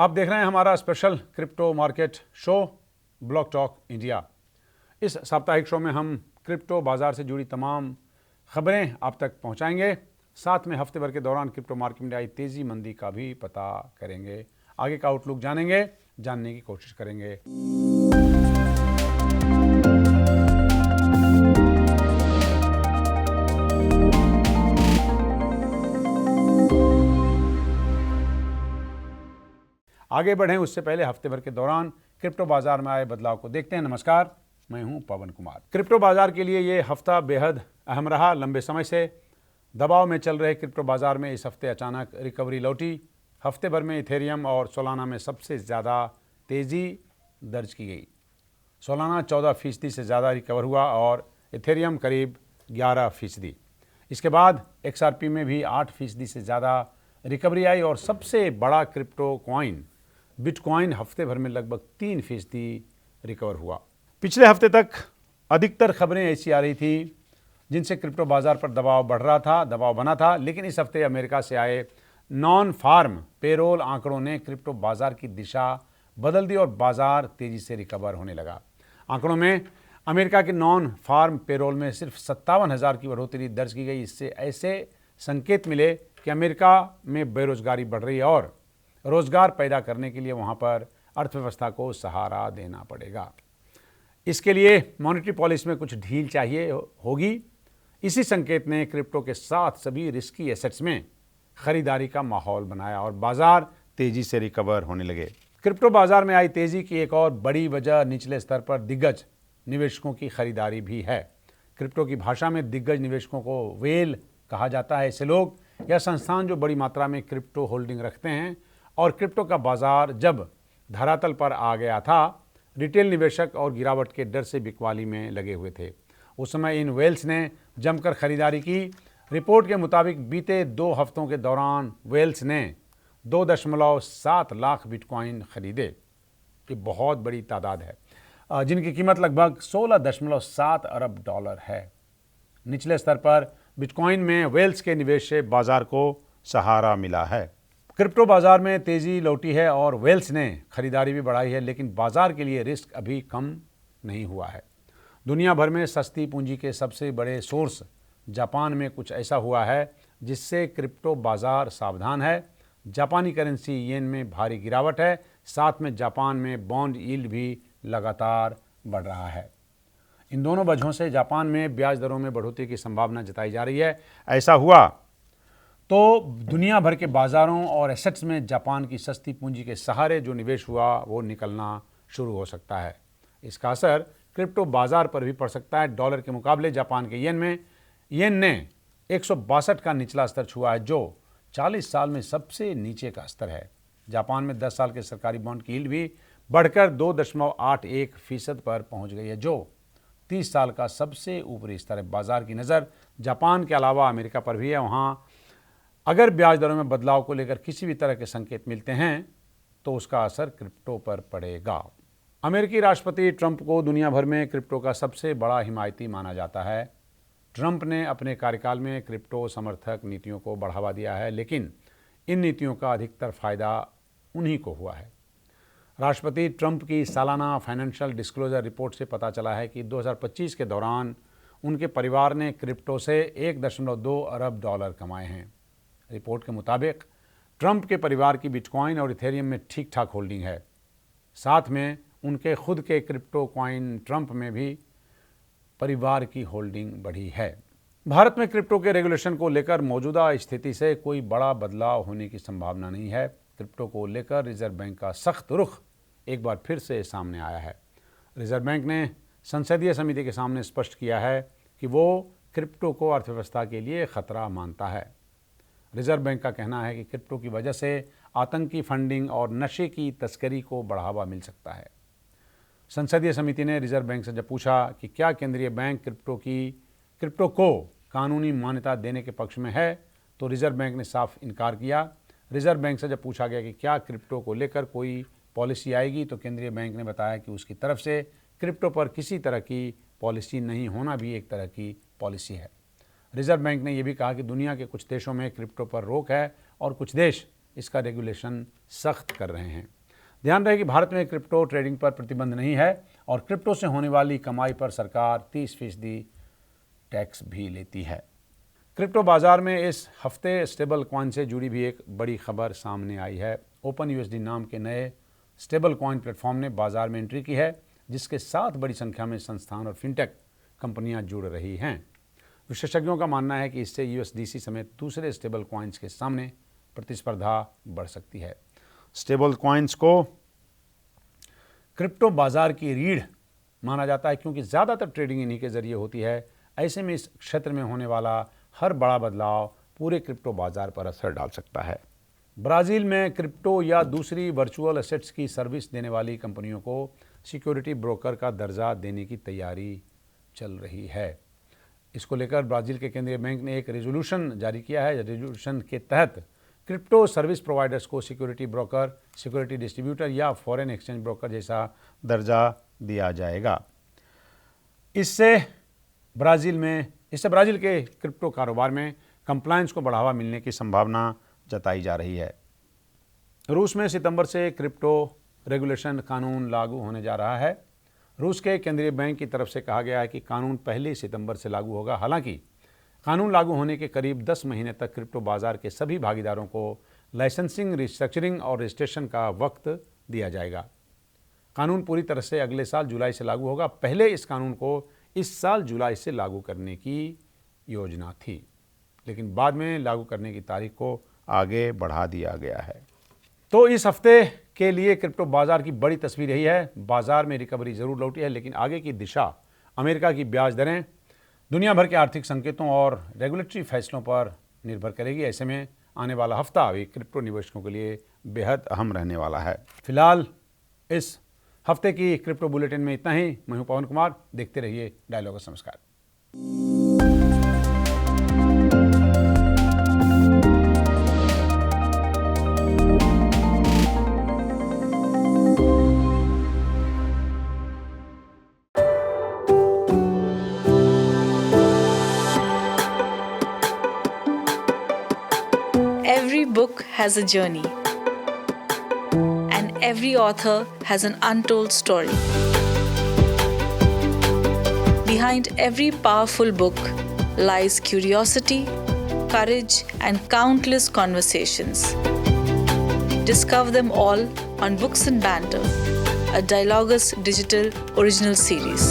आप देख रहे हैं हमारा special crypto market show block talk India. इस साप्ताहिक शो में हम क्रिप्टो बाजार से जुड़ी तमाम खबरें आप तक पहुंचाएंगे। साथ में हफ्ते भर के दौरान क्रिप्टो मार्केट में आई तेजी मंदी का भी पता करेंगे, आगे का आउटलुक जानेंगे, जानने की कोशिश करेंगे। आगे बढ़ें उससे पहले हफ्ते भर के दौरान क्रिप्टो बाजार में आए बदलाव को देखते हैं। नमस्कार, मैं हूं पवन कुमार। क्रिप्टो बाजार के लिए ये हफ्ता बेहद अहम रहा। लंबे समय से दबाव में चल रहे क्रिप्टो बाजार में इस हफ्ते अचानक रिकवरी लौटी। हफ्ते भर में इथेरियम और सोलाना में सबसे ज़्यादा तेज़ी दर्ज की गई। सोलाना 14% से ज़्यादा रिकवर हुआ और इथेरियम करीब 11%। इसके बाद XRP में भी 8% से ज़्यादा रिकवरी आई और सबसे बड़ा क्रिप्टो कॉइन बिटकॉइन हफ्ते भर में लगभग 3% रिकवर हुआ। पिछले हफ्ते तक अधिकतर खबरें ऐसी आ रही थी जिनसे क्रिप्टो बाजार पर दबाव बना था, लेकिन इस हफ्ते अमेरिका से आए नॉन फार्म पेरोल आंकड़ों ने क्रिप्टो बाजार की दिशा बदल दी और बाजार तेजी से रिकवर होने लगा। आंकड़ों में अमेरिका के नॉन फार्म पेरोल में सिर्फ 57,000 की बढ़ोतरी दर्ज की गई। इससे ऐसे संकेत मिले कि अमेरिका में बेरोजगारी बढ़ रही है और रोजगार पैदा करने के लिए वहां पर अर्थव्यवस्था को सहारा देना पड़ेगा। इसके लिए मॉनेटरी पॉलिसी में कुछ ढील चाहिए होगी। इसी संकेत ने क्रिप्टो के साथ सभी रिस्की एसेट्स में खरीदारी का माहौल बनाया और बाजार तेजी से रिकवर होने लगे। क्रिप्टो बाजार में आई तेजी की एक और बड़ी वजह निचले स्तर पर दिग्गज निवेशकों की खरीदारी भी है। क्रिप्टो की भाषा में दिग्गज निवेशकों को वेल कहा जाता है। ऐसे लोग या संस्थान जो बड़ी मात्रा में क्रिप्टो होल्डिंग रखते हैं और क्रिप्टो का बाजार जब धरातल पर आ गया था, रिटेल निवेशक और गिरावट के डर से बिकवाली में लगे हुए थे। उस समय इन वेल्स ने जमकर खरीदारी की। रिपोर्ट के मुताबिक बीते 2 हफ्तों के दौरान वेल्स ने 2.7 लाख बिटकॉइन खरीदे। ये बहुत बड़ी तादाद है, जिनकी कीमत लगभग 16.7 अरब डॉलर है। निचले स्तर पर बिटकॉइन में वेल्स के निवेश से बाजार को सहारा मिला है। क्रिप्टो बाजार में तेजी लौटी है और वेल्स ने खरीदारी भी बढ़ाई है, लेकिन बाजार के लिए रिस्क अभी कम नहीं हुआ है। दुनिया भर में सस्ती पूंजी के सबसे बड़े सोर्स जापान में कुछ ऐसा हुआ है जिससे क्रिप्टो बाजार सावधान है। जापानी करेंसी येन में भारी गिरावट है। साथ में जापान में बॉन्ड यील्ड भी लगातार बढ़ रहा है। इन दोनों वजहों से जापान में ब्याज दरों में बढ़ोतरी की संभावना जताई जा रही है। ऐसा हुआ तो दुनिया भर के बाजारों और एसेट्स में जापान की सस्ती पूंजी के सहारे जो निवेश हुआ वो निकलना शुरू हो सकता है। इसका असर क्रिप्टो बाजार पर भी पड़ सकता है। डॉलर के मुकाबले जापान के येन ने 162 का निचला स्तर छुआ है, जो 40 साल में सबसे नीचे का स्तर है। जापान में 10 साल के सरकारी बॉन्ड की यील्ड भी बढ़कर 2.81% पर पहुंच गई है, जो 30 साल का सबसे ऊपरी स्तर है। बाजार की नज़र जापान के अलावा अमेरिका पर भी है। वहाँ अगर ब्याज दरों में बदलाव को लेकर किसी भी तरह के संकेत मिलते हैं तो उसका असर क्रिप्टो पर पड़ेगा। अमेरिकी राष्ट्रपति ट्रंप को दुनिया भर में क्रिप्टो का सबसे बड़ा हिमायती माना जाता है। ट्रंप ने अपने कार्यकाल में क्रिप्टो समर्थक नीतियों को बढ़ावा दिया है, लेकिन इन नीतियों का अधिकतर फायदा उन्हीं को हुआ है। राष्ट्रपति ट्रंप की सालाना फाइनेंशियल डिस्क्लोजर रिपोर्ट से पता चला है कि 2025 के दौरान उनके परिवार ने क्रिप्टो से 1.2 अरब डॉलर कमाए हैं। रिपोर्ट के मुताबिक ट्रंप के परिवार की बिटकॉइन और इथेरियम में ठीक ठाक होल्डिंग है। साथ में उनके खुद के क्रिप्टो कॉइन ट्रंप में भी परिवार की होल्डिंग बढ़ी है। भारत में क्रिप्टो के रेगुलेशन को लेकर मौजूदा स्थिति से कोई बड़ा बदलाव होने की संभावना नहीं है। क्रिप्टो को लेकर रिजर्व बैंक का सख्त रुख एक बार फिर से सामने आया है। रिजर्व बैंक ने संसदीय समिति के सामने स्पष्ट किया है कि वो क्रिप्टो को अर्थव्यवस्था के लिए खतरा मानता है। रिजर्व बैंक का कहना है कि क्रिप्टो की वजह से आतंकी फंडिंग और नशे की तस्करी को बढ़ावा मिल सकता है। संसदीय समिति ने रिजर्व बैंक से जब पूछा कि क्या केंद्रीय बैंक क्रिप्टो को कानूनी मान्यता देने के पक्ष में है, तो रिजर्व बैंक ने साफ इनकार किया। रिजर्व बैंक से जब पूछा गया कि क्या क्रिप्टो को लेकर कोई पॉलिसी आएगी, तो केंद्रीय बैंक ने बताया कि उसकी तरफ से क्रिप्टो पर किसी तरह की पॉलिसी नहीं होना भी एक तरह की पॉलिसी है। रिजर्व बैंक ने यह भी कहा कि दुनिया के कुछ देशों में क्रिप्टो पर रोक है और कुछ देश इसका रेगुलेशन सख्त कर रहे हैं। ध्यान रहे कि भारत में क्रिप्टो ट्रेडिंग पर प्रतिबंध नहीं है और क्रिप्टो से होने वाली कमाई पर सरकार 30% टैक्स भी लेती है। क्रिप्टो बाजार में इस हफ्ते स्टेबल कॉइन से जुड़ी भी एक बड़ी खबर सामने आई है। ओपन यूएसडी नाम के नए स्टेबल कॉइन प्लेटफॉर्म ने बाजार में एंट्री की है, जिसके साथ बड़ी संख्या में संस्थान और फिनटेक कंपनियां जुड़ रही हैं। विशेषज्ञों का मानना है कि इससे यूएसडीसी समेत दूसरे स्टेबल कॉइन्स के सामने प्रतिस्पर्धा बढ़ सकती है। स्टेबल कॉइन्स को क्रिप्टो बाजार की रीढ़ माना जाता है, क्योंकि ज़्यादातर ट्रेडिंग इन्हीं के जरिए होती है। ऐसे में इस क्षेत्र में होने वाला हर बड़ा बदलाव पूरे क्रिप्टो बाजार पर असर डाल सकता है। ब्राज़ील में क्रिप्टो या दूसरी वर्चुअल एसेट्स की सर्विस देने वाली कंपनियों को सिक्योरिटी ब्रोकर का दर्जा देने की तैयारी चल रही है। इसको लेकर ब्राज़ील के केंद्रीय बैंक ने एक रेजोल्यूशन जारी किया है। रेजोल्यूशन के तहत क्रिप्टो सर्विस प्रोवाइडर्स को सिक्योरिटी ब्रोकर, सिक्योरिटी डिस्ट्रीब्यूटर या फॉरेन एक्सचेंज ब्रोकर जैसा दर्जा दिया जाएगा। इससे ब्राज़ील के क्रिप्टो कारोबार में कंप्लायंस को बढ़ावा मिलने की संभावना जताई जा रही है। रूस में सितंबर से क्रिप्टो रेगुलेशन कानून लागू होने जा रहा है। रूस के केंद्रीय बैंक की तरफ से कहा गया है कि कानून 1 सितंबर से लागू होगा। हालांकि कानून लागू होने के करीब 10 महीने तक क्रिप्टो बाजार के सभी भागीदारों को लाइसेंसिंग, रिस्ट्रक्चरिंग और रजिस्ट्रेशन का वक्त दिया जाएगा। कानून पूरी तरह से अगले साल जुलाई से लागू होगा। पहले इस कानून को इस साल जुलाई से लागू करने की योजना थी, लेकिन बाद में लागू करने की तारीख को आगे बढ़ा दिया गया है। तो इस हफ्ते के लिए क्रिप्टो बाजार की बड़ी तस्वीर रही है। बाजार में रिकवरी जरूर लौटी है, लेकिन आगे की दिशा अमेरिका की ब्याज दरें, दुनिया भर के आर्थिक संकेतों और रेगुलेटरी फैसलों पर निर्भर करेगी। ऐसे में आने वाला हफ्ता भी क्रिप्टो निवेशकों के लिए बेहद अहम रहने वाला है। फिलहाल इस हफ्ते की क्रिप्टो बुलेटिन में इतना ही। मैं हूं पवन कुमार। देखते रहिए डायलॉग। नमस्कार। Every book has a journey, and every author has an untold story. Behind every powerful book lies curiosity, courage, and countless conversations. Discover them all on Books and Banter, a Dialogus digital original series.